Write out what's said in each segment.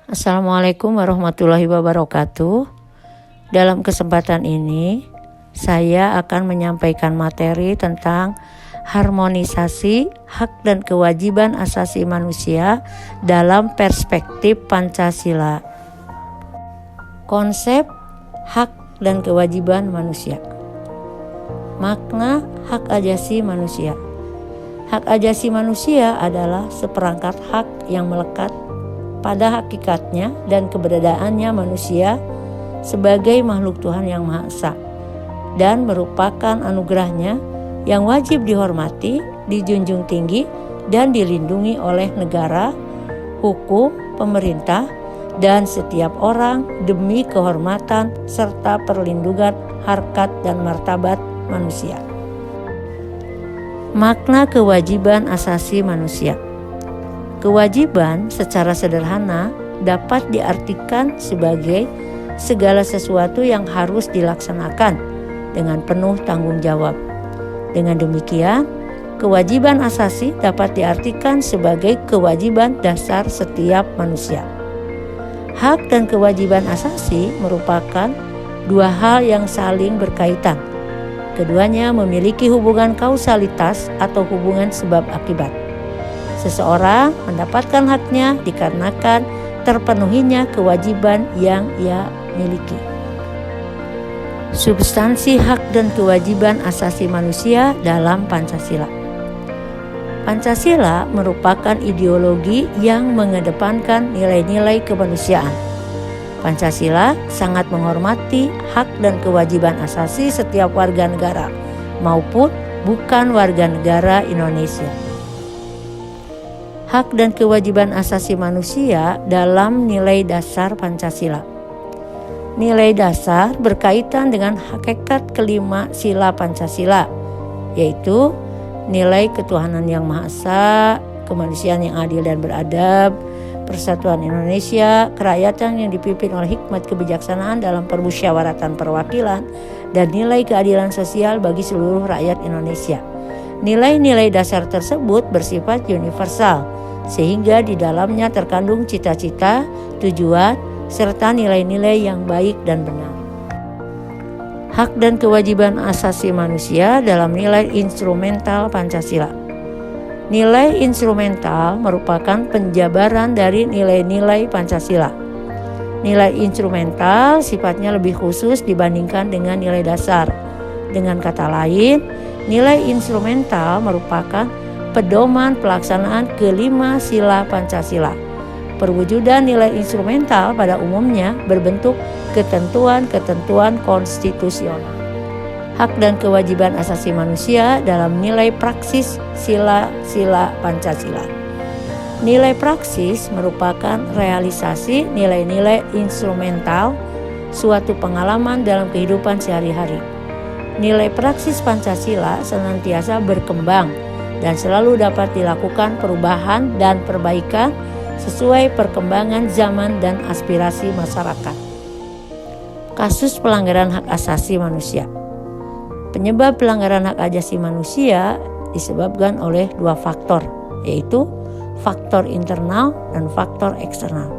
Assalamualaikum warahmatullahi wabarakatuh. Dalam kesempatan ini, saya akan menyampaikan materi tentang harmonisasi hak dan kewajiban asasi manusia dalam perspektif Pancasila. Konsep hak dan kewajiban manusia. Makna hak ajasi manusia. Hak ajasi manusia adalah seperangkat hak yang melekat pada hakikatnya dan keberadaannya manusia sebagai makhluk Tuhan yang Maha Esa dan merupakan anugerahnya yang wajib dihormati, dijunjung tinggi dan dilindungi oleh negara, hukum, pemerintah, dan setiap orang demi kehormatan serta perlindungan harkat dan martabat manusia. Makna kewajiban asasi manusia. Kewajiban secara sederhana dapat diartikan sebagai segala sesuatu yang harus dilaksanakan dengan penuh tanggung jawab. Dengan demikian, kewajiban asasi dapat diartikan sebagai kewajiban dasar setiap manusia. Hak dan kewajiban asasi merupakan dua hal yang saling berkaitan. Keduanya memiliki hubungan kausalitas atau hubungan sebab akibat. Seseorang mendapatkan haknya dikarenakan terpenuhinya kewajiban yang ia miliki. Substansi hak dan kewajiban asasi manusia dalam Pancasila. Pancasila merupakan ideologi yang mengedepankan nilai-nilai kemanusiaan. Pancasila sangat menghormati hak dan kewajiban asasi setiap warga negara maupun bukan warga negara Indonesia. Hak dan kewajiban asasi manusia dalam nilai dasar Pancasila. Nilai dasar berkaitan dengan hakikat kelima sila Pancasila, yaitu nilai ketuhanan yang Maha Esa, kemanusiaan yang adil dan beradab, persatuan Indonesia, kerakyatan yang dipimpin oleh hikmat kebijaksanaan dalam permusyawaratan perwakilan, dan nilai keadilan sosial bagi seluruh rakyat Indonesia. Nilai-nilai dasar tersebut bersifat universal, sehingga di dalamnya terkandung cita-cita, tujuan, serta nilai-nilai yang baik dan benar. Hak dan kewajiban asasi manusia dalam nilai instrumental Pancasila. Nilai instrumental merupakan penjabaran dari nilai-nilai Pancasila. Nilai instrumental sifatnya lebih khusus dibandingkan dengan nilai dasar. Dengan kata lain, nilai instrumental merupakan pedoman pelaksanaan kelima sila Pancasila. Perwujudan nilai instrumental pada umumnya berbentuk ketentuan-ketentuan konstitusional. Hak dan kewajiban asasi manusia dalam nilai praksis sila-sila Pancasila. Nilai praksis merupakan realisasi nilai-nilai instrumental suatu pengalaman dalam kehidupan sehari-hari. Nilai praksis Pancasila senantiasa berkembang dan selalu dapat dilakukan perubahan dan perbaikan sesuai perkembangan zaman dan aspirasi masyarakat. Kasus pelanggaran hak asasi manusia. Penyebab pelanggaran hak asasi manusia disebabkan oleh dua faktor, yaitu faktor internal dan faktor eksternal.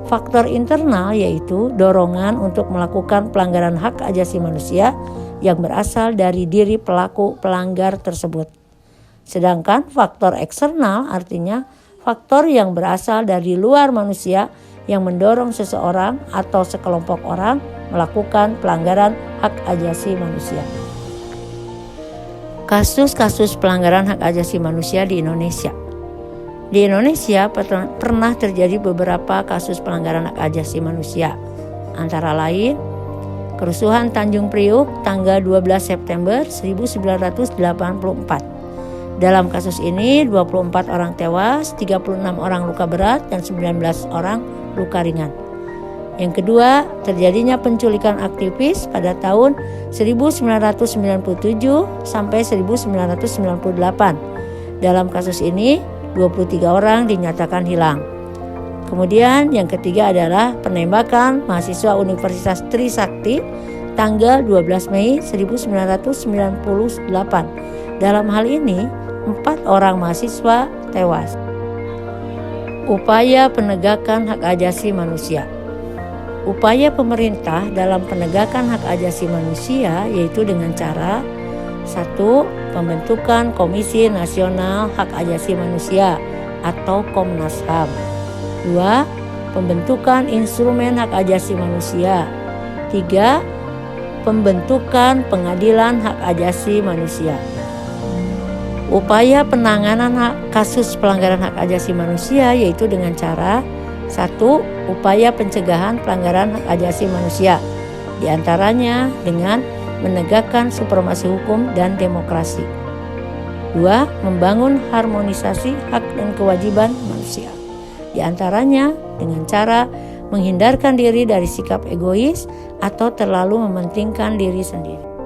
Faktor internal yaitu dorongan untuk melakukan pelanggaran hak asasi manusia yang berasal dari diri pelaku pelanggar tersebut. Sedangkan faktor eksternal artinya faktor yang berasal dari luar manusia yang mendorong seseorang atau sekelompok orang melakukan pelanggaran hak asasi manusia. Kasus-kasus pelanggaran hak asasi manusia di Indonesia. Di Indonesia pernah terjadi beberapa kasus pelanggaran hak asasi manusia. Antara lain, kerusuhan Tanjung Priuk tanggal 12 September 1984. Dalam kasus ini 24 orang tewas, 36 orang luka berat, dan 19 orang luka ringan. Yang kedua, terjadinya penculikan aktivis pada tahun 1997 sampai 1998. Dalam kasus ini 23 orang dinyatakan hilang. Kemudian yang ketiga adalah penembakan mahasiswa Universitas Trisakti tanggal 12 Mei 1998. Dalam hal ini 4 orang mahasiswa tewas. Upaya penegakan hak asasi manusia. Upaya pemerintah dalam penegakan hak asasi manusia yaitu dengan cara 1. Pembentukan Komisi Nasional Hak Asasi Manusia atau Komnas HAM. 2. Pembentukan instrumen hak asasi manusia. 3. Pembentukan pengadilan hak asasi manusia. Upaya penanganan kasus pelanggaran hak asasi manusia yaitu dengan cara 1. Upaya pencegahan pelanggaran hak asasi manusia, diantaranya dengan menegakkan supremasi hukum dan demokrasi. 2. Membangun harmonisasi hak dan kewajiban manusia, diantaranya dengan cara menghindarkan diri dari sikap egois atau terlalu mementingkan diri sendiri.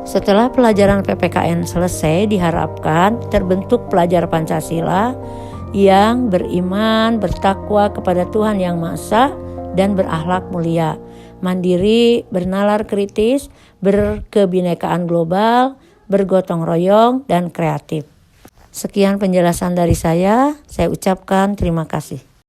Setelah pelajaran PPKN selesai, diharapkan terbentuk pelajar Pancasila yang beriman, bertakwa kepada Tuhan Yang Maha Esa dan berakhlak mulia, mandiri, bernalar kritis, berkebinekaan global, bergotong royong, dan kreatif. Sekian penjelasan dari saya ucapkan terima kasih.